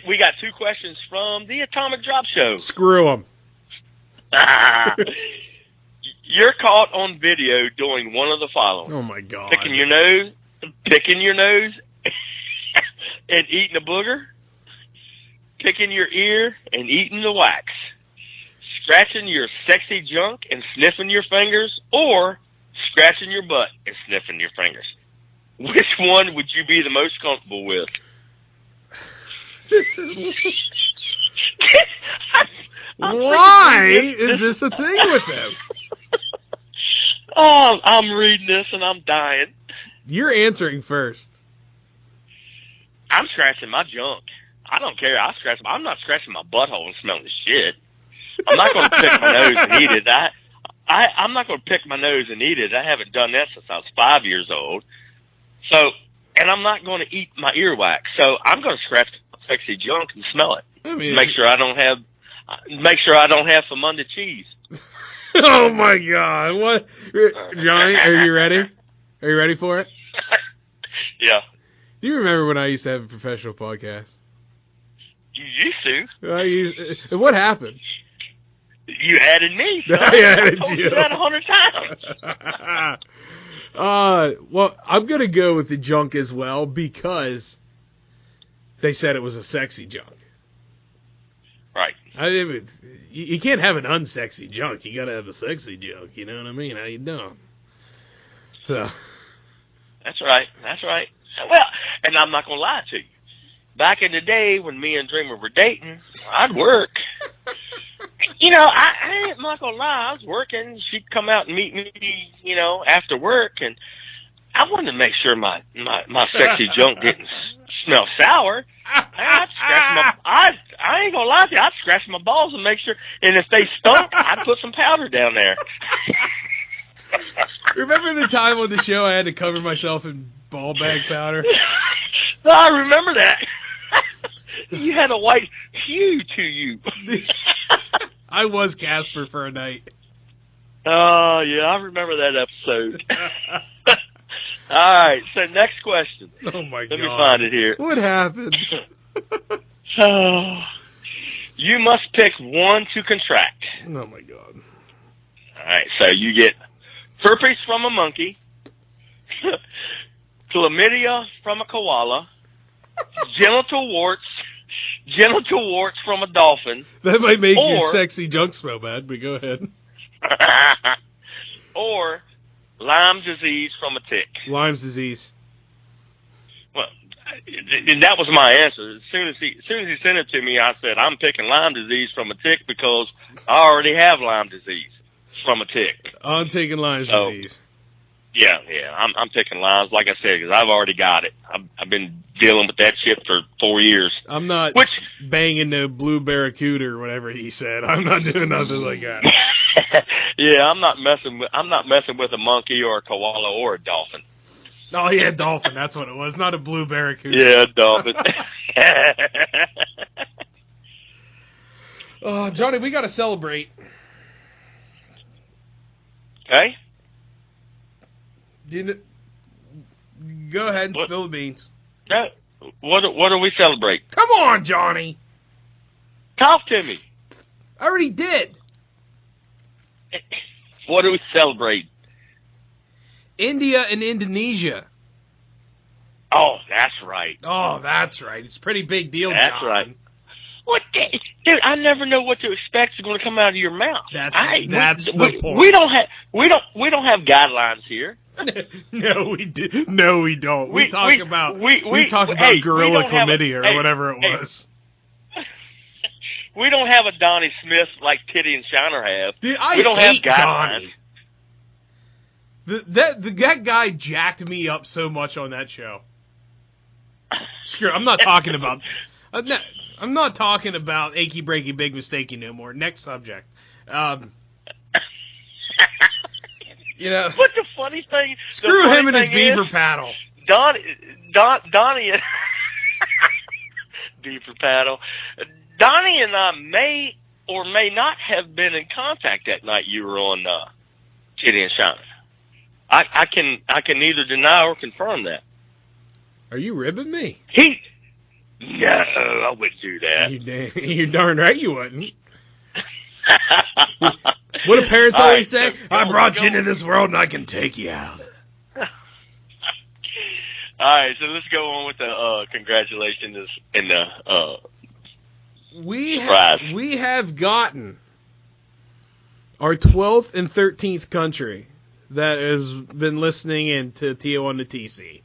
We got 2 questions from the Atomic Drop Show. Screw them. You're caught on video doing one of the following. Oh, my God. Picking your nose, and eating a booger. Picking your ear and eating the wax. Scratching your sexy junk and sniffing your fingers, or scratching your butt and sniffing your fingers. Which one would you be the most comfortable with? Why is this a thing with them? Oh, I'm reading this and I'm dying. You're answering first. I'm scratching my junk. I don't care. I'm not scratching my butthole and smelling the shit. I'm not going to pick my nose and eat it. I'm not going to pick my nose and eat it. I haven't done that since I was 5 years old. So, and I'm not going to eat my earwax. So I'm going to scratch my sexy junk and smell it. I mean, Make sure I don't have Famunda cheese. Oh my God! What, Johnny? Are you ready? Are you ready for it? Yeah. Do you remember when I used to have a professional podcast? You used to. What happened? You added me. So I added told you. that 100 times. Well, I'm gonna go with the junk as well because they said it was a sexy junk. Right. I mean, you can't have an unsexy junk. You gotta have the sexy junk. You know what I mean? How you doing? So. That's right. Well, and I'm not gonna lie to you. Back in the day when me and Dreamer were dating, I'd work. I'm not gonna lie. I was working. She'd come out and meet me, after work, and I wanted to make sure my sexy junk didn't smell sour. I ain't gonna lie to you. I'd scratch my balls and make sure, and if they stunk, I'd put some powder down there. Remember the time on the show I had to cover myself in ball bag powder? I remember that. You had a white hue to you. I was Casper for a night. Oh, yeah, I remember that episode. All right, so next question. Oh, my God. Let me find it here. What happened? You must pick one to contract. Oh, my God. All right, so you get herpes from a monkey, chlamydia from a koala, genital warts from a dolphin. That might make your sexy junk smell bad, but go ahead. Or Lyme disease from a tick. Lyme's disease. Well, that was my answer. As soon as he sent it to me, I said, I'm picking Lyme disease from a tick because I already have Lyme disease from a tick. I'm taking Lyme's disease. Yeah, I'm picking Lyme's, like I said, because I've already got it. I've been dealing with that shit for 4 years. I'm not banging the blue barracuda or whatever he said. I'm not doing nothing like that. Yeah, I'm not messing with a monkey or a koala or a dolphin. Oh yeah, dolphin. That's what it was. Not a blue barracuda. Yeah, dolphin. Johnny, we got to celebrate. Okay. Go ahead and spill the beans. What do we celebrate? Come on, Johnny. Talk to me. I already did. What do we celebrate? India and Indonesia. Oh, that's right. It's a pretty big deal, That's John. right. What, dude? I never know what to expect is going to come out of your mouth. That's the point. We don't have guidelines here. No, we do. No, we don't. We talk about gorilla chlamydia or whatever it was. We don't have a Donnie Smith like Titty and Shiner have. Dude, we don't have guidelines. Donnie. That guy jacked me up so much on that show. Screw. I'm not talking about. I'm not talking about achy breaky big mistakey no more. Next subject. But the funny thing. Screw him and his beaver paddle. Donnie. Beaver paddle. Donnie and I may or may not have been in contact that night you were on Titty and Shiner. I can neither deny or confirm that. Are you ribbing me? No, I wouldn't do that. You darn right you wouldn't. What do parents always say? I brought you into this world and I can take you out. All right, so let's go on with the congratulations and the surprise. We have gotten our 12th and 13th country that has been listening in to TO on the TC.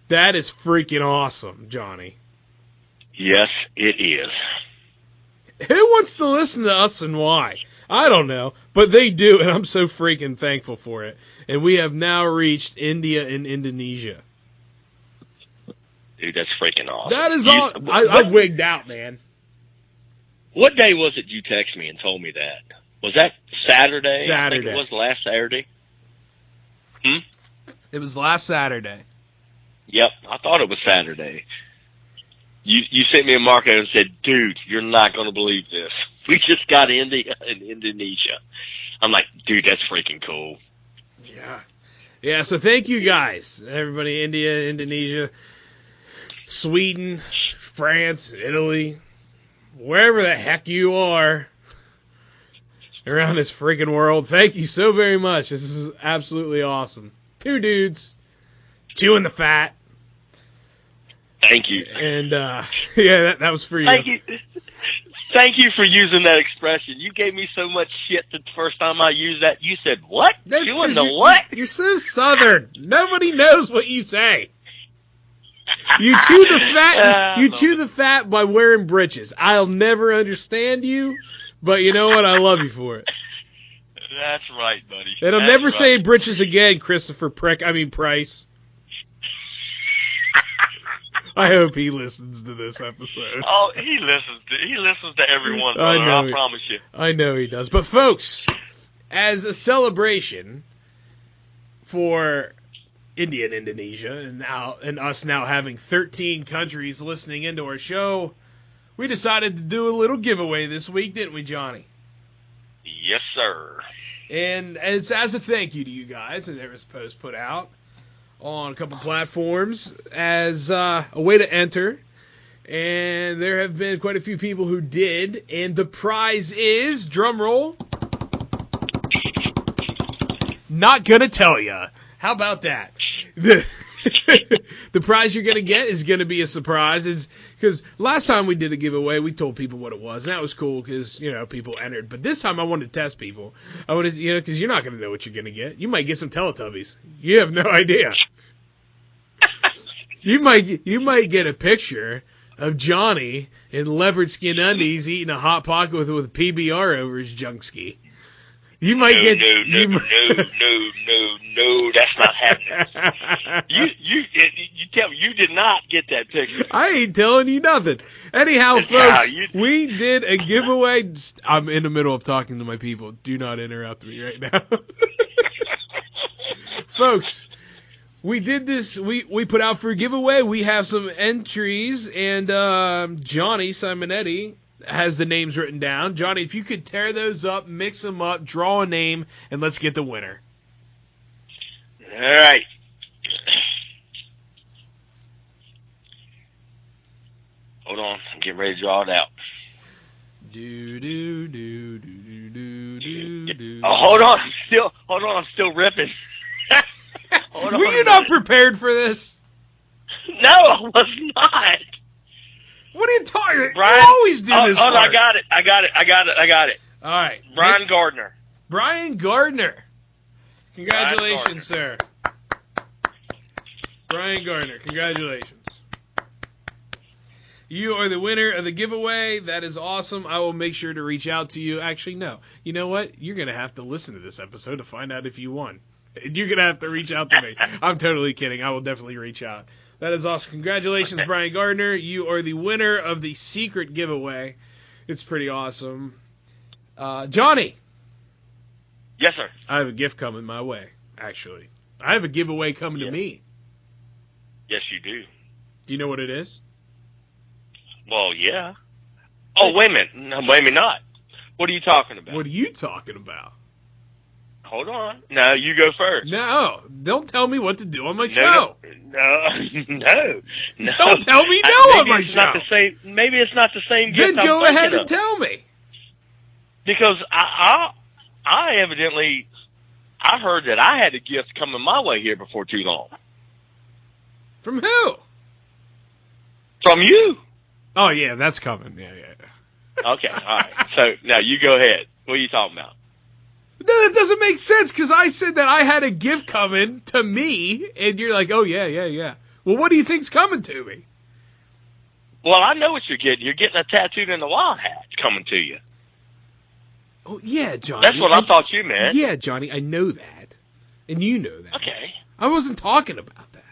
That is freaking awesome, Johnny. Yes, it is. Who wants to listen to us and why? I don't know, but they do, and I'm so freaking thankful for it. And we have now reached India and Indonesia. Dude, that's freaking awesome. That is all. I wigged out, man. What day was it you texted me and told me that? Was that Saturday? Saturday. I think it was last Saturday. It was last Saturday. Yep, I thought it was Saturday. You sent me a marker and said, dude, you're not going to believe this. We just got India and Indonesia. I'm like, dude, that's freaking cool. Yeah. Yeah, so thank you guys. Everybody, India, Indonesia, Sweden, France, Italy, wherever the heck you are around this freaking world. Thank you so very much. This is absolutely awesome. 2 dudes, chewing the fat. Thank you. And, yeah, that was for you. Thank you. Thank you for using that expression. You gave me so much shit the first time I used that. You said, what? Chewing the what? You're so southern. Nobody knows what you say. You chew the fat. You chew the fat by wearing britches. I'll never understand you, but you know what? I love you for it. That's right, buddy. And I'll never say britches again, Christopher Price. I hope he listens to this episode. Oh, he listens to everyone, brother. I promise you. I know he does. But folks, as a celebration for India and Indonesia, and us now having 13 countries listening into our show, we decided to do a little giveaway this week, didn't we, Johnny? Yes, sir. And it's as a thank you to you guys, and there was a post put out on a couple platforms as a way to enter. And there have been quite a few people who did. And the prize is, drum roll, not gonna tell ya. How about that? The prize you're gonna get is gonna be a surprise. It's because last time we did a giveaway, we told people what it was, and that was cool because people entered. But this time I wanted to test people. I wanted because you're not gonna know what you're gonna get. You might get some Teletubbies. You have no idea. You might get a picture of Johnny in leopard skin undies eating a Hot Pocket with PBR over his junk ski. You might No, that's not happening. You tell me you did not get that picture. I ain't telling you nothing. Anyhow, folks, we did a giveaway. I'm in the middle of talking to my people. Do not interrupt me right now. Folks, we did this. We put out for a giveaway. We have some entries, and Johnny Simonetti has the names written down. Johnny, if you could tear those up, mix them up, draw a name, and let's get the winner. All right. Hold on. I'm getting ready to draw it out. Hold on. I'm still ripping. Were you not prepared for this? No, I was not. What are you talking about? Brian, you always do this. I got it. All right. Brian Gardner. Brian Gardner. Congratulations, sir. Brian Gardner, congratulations. You are the winner of the giveaway. That is awesome. I will make sure to reach out to you. Actually, no. You know what? You're going to have to listen to this episode to find out if you won. You're going to have to reach out to me. I'm totally kidding. I will definitely reach out. That is awesome. Congratulations, Brian Gardner. You are the winner of the secret giveaway. It's pretty awesome. Johnny. Yes, sir. I have a gift coming my way, actually. I have a giveaway coming to me. Yes, you do. Do you know what it is? Well, yeah. Oh, wait a minute. No, maybe not. What are you talking about? What are you talking about? hold on. No, you go first. No, don't tell me what to do on my show. No. Don't tell me no on my show. Maybe it's not the same gift. Then go ahead and tell me. Because I evidently, I heard that I had a gift coming my way here before too long. From who? From you. Oh, yeah, that's coming. Yeah. Okay, all right. So, now you go ahead. What are you talking about? That doesn't make sense, because I said that I had a gift coming to me, and you're like, oh, yeah. Well, what do you think's coming to me? Well, I know what you're getting. You're getting a tattooed in the wild hat coming to you. Oh, yeah, Johnny. That's what I thought you meant. Yeah, Johnny, I know that. And you know that. Okay. I wasn't talking about that.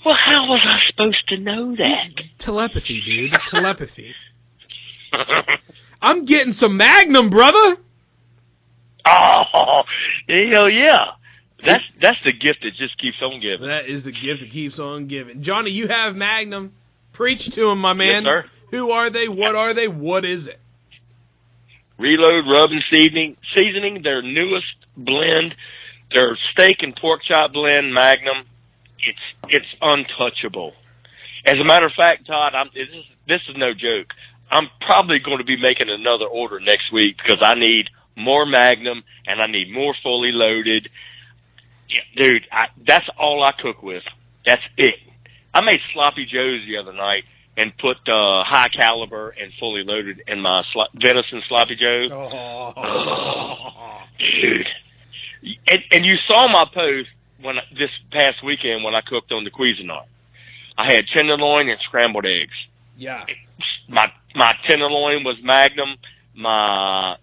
Well, how was I supposed to know that? Telepathy, dude. Telepathy. I'm getting some Magnum, brother. Oh, hell yeah. That's the gift that just keeps on giving. That is the gift that keeps on giving. Johnny, you have Magnum. Preach to him, my man. Yes, sir. Who are they? What are they? What is it? Reload Rub and Seasoning, their newest blend, their steak and pork chop blend, Magnum. It's untouchable. As a matter of fact, Todd, this is no joke. I'm probably going to be making another order next week because I need more Magnum and I need more fully loaded. Yeah, dude, that's all I cook with. That's it. I made sloppy joes the other night and put high caliber and fully loaded in my venison sloppy joes. Oh, dude. And you saw my post this past weekend when I cooked on the Cuisinart. I had tenderloin and scrambled eggs. Yeah. My tenderloin was Magnum. My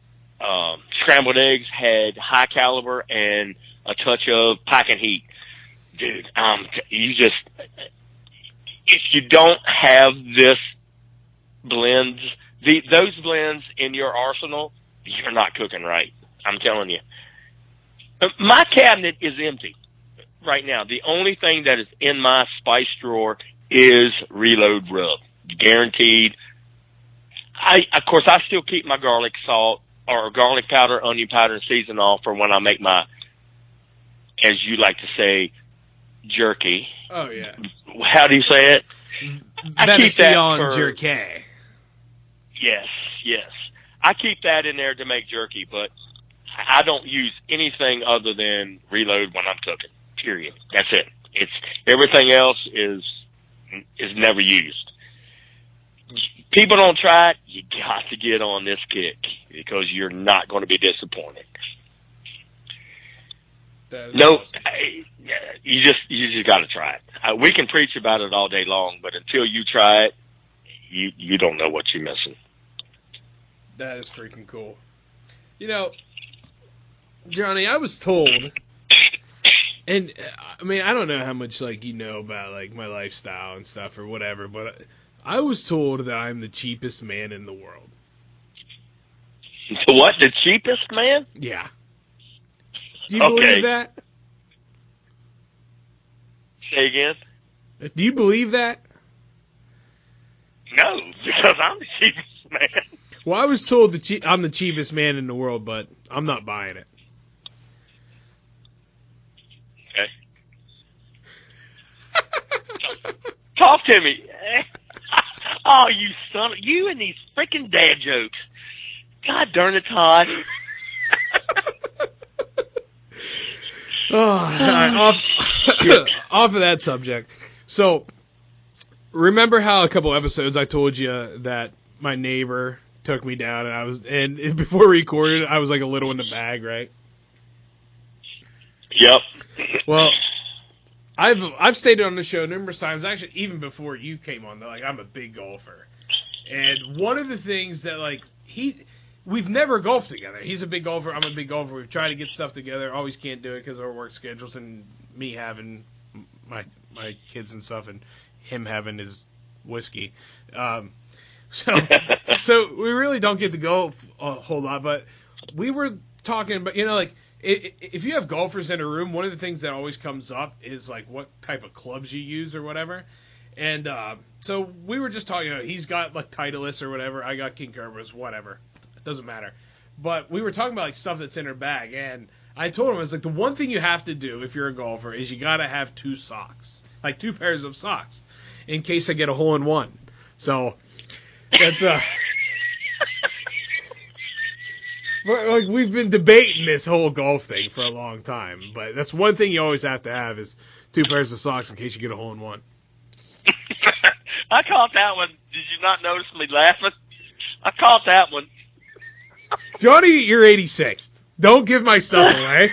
scrambled eggs had high caliber and a touch of Pack and Heat. Dude, if you don't have those blends in your arsenal, you're not cooking right. I'm telling you. My cabinet is empty right now. The only thing that is in my spice drawer is Reload Rub. Guaranteed. Of course, I still keep my garlic salt or garlic powder, onion powder, and season off for when I make my, as you like to say, jerky. Oh, yeah. How do you say it? I keep that for jerky. Yes. I keep that in there to make jerky, but I don't use anything other than Reload when I'm cooking. Period. That's it. It's everything else is never used. People don't try it. You got to get on this kick because you're not going to be disappointed. No, awesome. You just got to try it. We can preach about it all day long, but until you try it, you don't know what you're missing. That is freaking cool. You know, Johnny, I was told, and I mean, I don't know how much you know about my lifestyle and stuff or whatever, but I was told that I'm the cheapest man in the world. What? The cheapest man? Yeah. Do you believe that? Say again? Do you believe that? No, because I'm the cheapest man. Well, I was told I'm the cheapest man in the world, but I'm not buying it. Okay. Talk to me. Oh, you and these freaking dad jokes. God darn it, Todd. All right, off of that subject. So, remember how a couple episodes I told you that my neighbor took me down, and before we recorded, I was a little in the bag, right? Yep. Well, I've stated on the show numerous times, actually, even before you came on, that I'm a big golfer, and one of the things that we've never golfed together. He's a big golfer. I'm a big golfer. We've tried to get stuff together. Always can't do it because of our work schedules and me having my kids and stuff and him having his whiskey. So we really don't get to golf a whole lot. But we were talking about, if you have golfers in a room, one of the things that always comes up is what type of clubs you use or whatever. And so we were just talking. He's got Titleist or whatever. I got King Cobras, whatever. Doesn't matter. But we were talking about stuff that's in her bag, and I told him, I was like, the one thing you have to do if you're a golfer is you got to have 2 socks. Like 2 pairs of socks in case I get a hole-in-one. So, that's, like, we've been debating this whole golf thing for a long time, but that's one thing you always have to have is 2 pairs of socks in case you get a hole-in-one. I caught that one. Did you not notice me laughing? I caught that one. Johnny, you're 86th. Don't give my stuff away.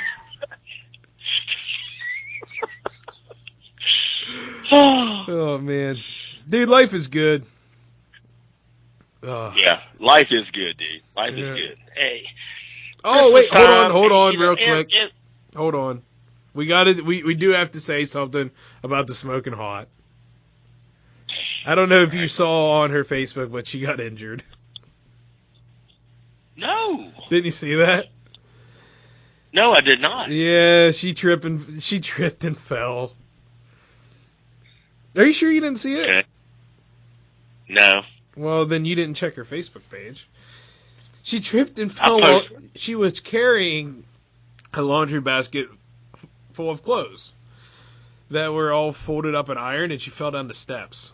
Oh, man. Dude, life is good. Yeah, life is good, dude. Life is good. Hey. Oh, wait, hold on, real quick. Hold on. We do have to say something about the smoking hot. I don't know if you saw on her Facebook, but she got injured. No. Didn't you see that? No, I did not. Yeah, she tripped and fell. Are you sure you didn't see it? Okay. No. Well, then you didn't check her Facebook page. She tripped and fell while she was carrying a laundry basket full of clothes that were all folded up and ironed, and she fell down the steps.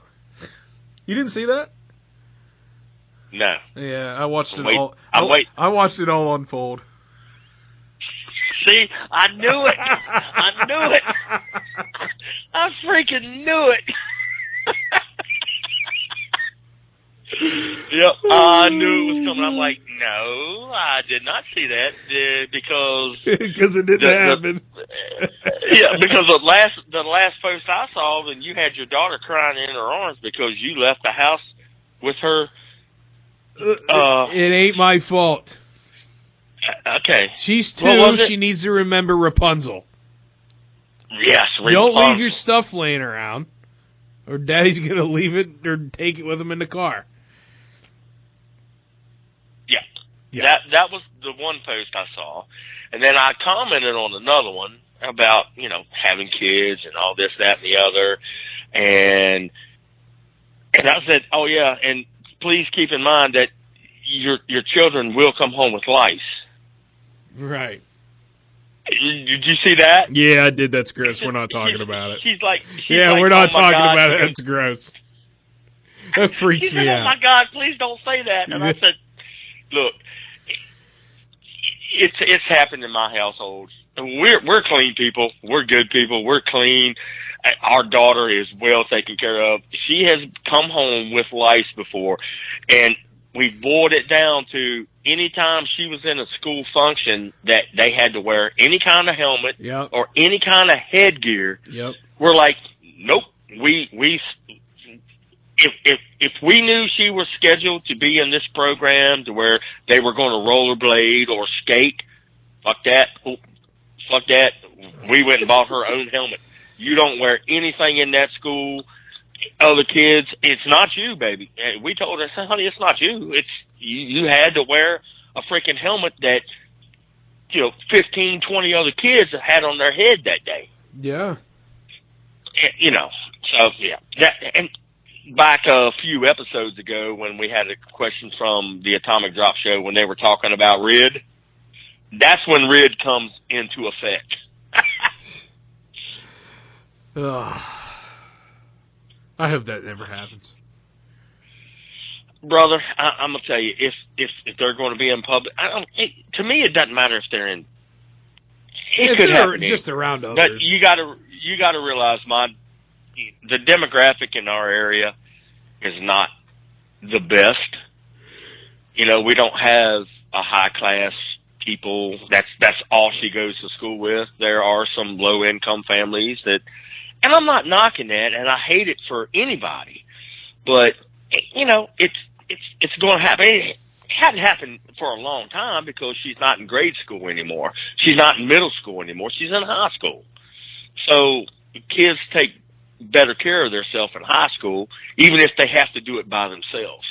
You didn't see that? No. Yeah, I watched it all. I watched it all unfold. See, I knew it. I knew it. I freaking knew it. Yep, I knew it was coming. I'm like, no, I did not see that because it didn't happen. Yeah, because the last post I saw, then you had your daughter crying in her arms because you left the house with her. It ain't my fault. Okay. She's 2. She needs to remember Rapunzel. Yes, Rapunzel. Don't leave your stuff laying around, or Daddy's going to leave it or take it with him in the car. Yeah. That was the one post I saw. And then I commented on another one about, having kids and all this, that, and the other. And I said, oh, yeah, and please keep in mind that your children will come home with lice. Right. Did you see that? Yeah, I did. That's gross. We're not talking about it. She's like, we're not talking God, about it. That's gross. That freaks me out. Oh, my God, please don't say that. And I said, look, it's happened in my household. We're clean people. We're good people. We're clean. Our daughter is well taken care of. She has come home with lice before, and we boiled it down to any time she was in a school function that they had to wear any kind of helmet or any kind of headgear. Yep. We're like, nope. If we knew she was scheduled to be in this program to where they were going to rollerblade or skate, fuck that. We went and bought her own helmet. You don't wear anything in that school. Other kids, it's not you, baby. And we told her, honey, it's not you. It's you had to wear a freaking helmet that 15, 20 other kids had on their head that day. Yeah. And, so yeah. And back a few episodes ago when we had a question from the Atomic Drop Show when they were talking about RID, that's when RID comes into effect. I hope that never happens. Brother, I'm gonna tell you, if they're going to be in public, to me it doesn't matter if they're in. It could happen just around others. But you got to realize the demographic in our area is not the best. We don't have a high class people. That's all she goes to school with. There are some low income families that, and I'm not knocking that, and I hate it for anybody, but it's going to happen. It hadn't happened for a long time because she's not in grade school anymore. She's not in middle school anymore. She's in high school. So kids take better care of themselves in high school, even if they have to do it by themselves.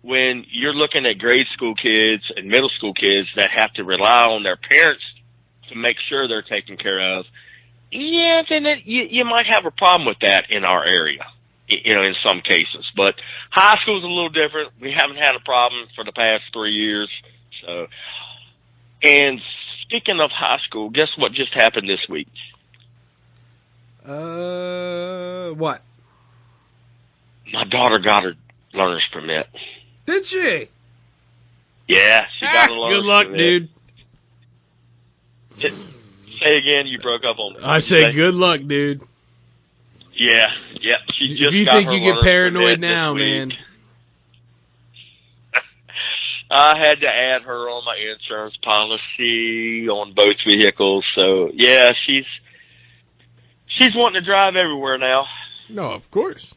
When you're looking at grade school kids and middle school kids that have to rely on their parents to make sure they're taken care of, yeah, then you might have a problem with that in our area, in some cases. But high school is a little different. We haven't had a problem for the past 3 years. So, and Speaking of high school, guess what just happened this week? What? My daughter got her learner's permit. Did she? Yeah, she got a learner's Good luck, permit. dude. Say again, you broke up on me. I say good luck, dude. Yeah. She just if you got think her you get learner's paranoid permit now, this man. week. I had to add her on my insurance policy on both vehicles. So, yeah, she's wanting to drive everywhere now. No, of course.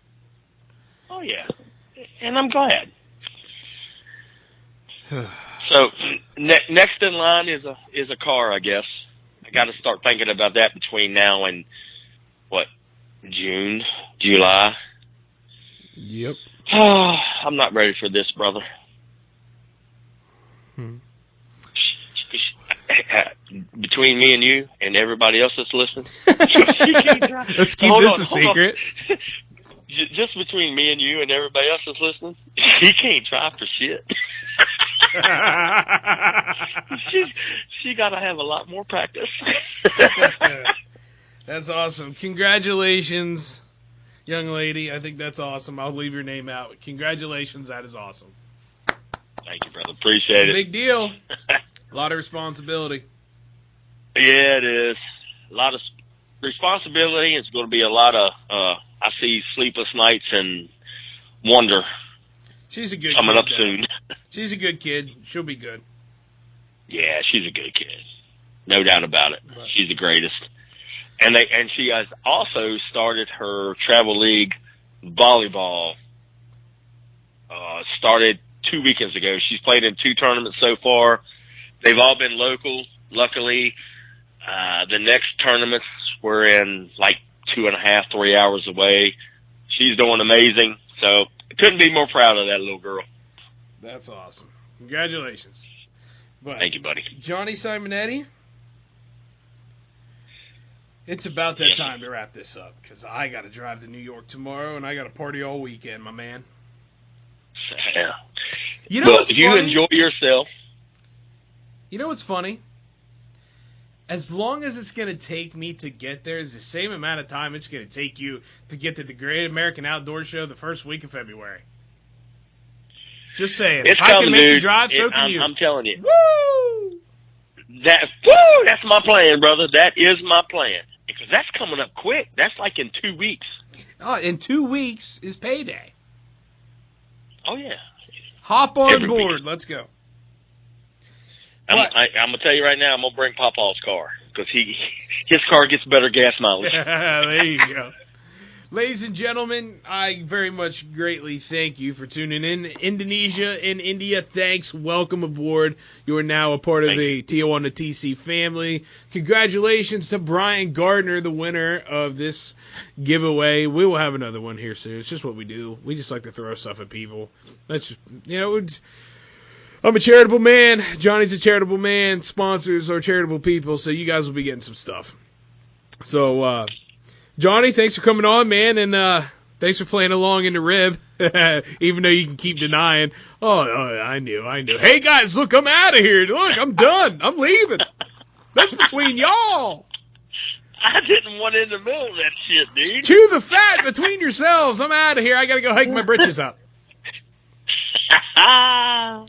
Oh, yeah. And I'm glad. So, next in line is a car, I guess. I got to start thinking about that between now and, June, July. Yep. I'm not ready for this, brother. Between me and you and everybody else that's listening. Let's keep this a secret. Just between me and you and everybody else that's listening, she can't drive for shit. She got to have a lot more practice. That's awesome. Congratulations, young lady. I think that's awesome. I'll leave your name out. Congratulations. That is awesome. Thank you, brother. Appreciate it. Big deal. A lot of responsibility. Yeah, it is. A lot of responsibility. It's going to be a lot of, I see sleepless nights and wonder. She's a good coming kid, up soon. She's a good kid. She'll be good. Yeah, she's a good kid. No doubt about it. Right. She's the greatest. And she has also started her travel league volleyball. Started 2 weekends ago. She's played in 2 tournaments so far. They've all been local. Luckily, the next tournaments were in like 2.5, 3 hours away. She's doing amazing. So I couldn't be more proud of that little girl. That's awesome. Congratulations. But Thank you, buddy. Johnny Simonetti, it's about that time to wrap this up because I got to drive to New York tomorrow and I got to party all weekend, my man. Yeah. You know what's if you funny? enjoy yourself. You know what's funny? As long as it's going to take me to get there, it's the same amount of time it's going to take you to get to the Great American Outdoor Show the first week of February. Just saying. It's if coming, I can make dude. you drive, so can you. I'm telling you. Woo! That's my plan, brother. That is my plan. Because that's coming up quick. That's like in 2 weeks. Oh, in 2 weeks is payday. Oh, yeah. Hop on Every board. week. Let's go. I'm going to tell you right now, I'm going to bring Papa's car. Because his car gets better gas mileage. There you go. Ladies and gentlemen, I very much greatly thank you for tuning in. Indonesia and India, thanks. Welcome aboard. You are now a part of the Tijuana TC family. Congratulations to Brian Gardner, the winner of this giveaway. We will have another one here soon. It's just what we do. We just like to throw stuff at people. That's just, I'm a charitable man. Johnny's a charitable man. Sponsors are charitable people, so you guys will be getting some stuff. So, Johnny, thanks for coming on, man, and thanks for playing along in the rib, even though you can keep denying. Oh, I knew. Hey, guys, look, I'm out of here. Look, I'm done. I'm leaving. That's between y'all. I didn't want in the middle of that shit, dude. Chew the fat between yourselves. I'm out of here. I got to go hike my britches up. All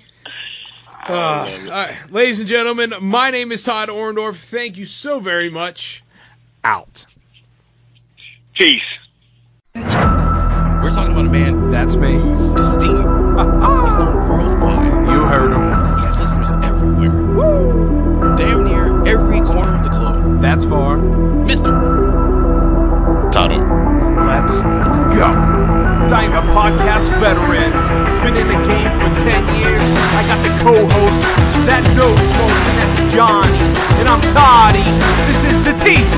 right. Ladies and gentlemen, my name is Todd Orndorff. Thank you so very much. Out. Peace. We're talking about a man That's me. whose esteem is known worldwide. You heard him. He has listeners everywhere. Damn near every corner of the globe. That's far. Mr. Todd. Let's go. I'm a podcast veteran. Been in the game for 10 years. I got the co-host that knows most, and that's Johnny. And I'm Toddy. This is the TC.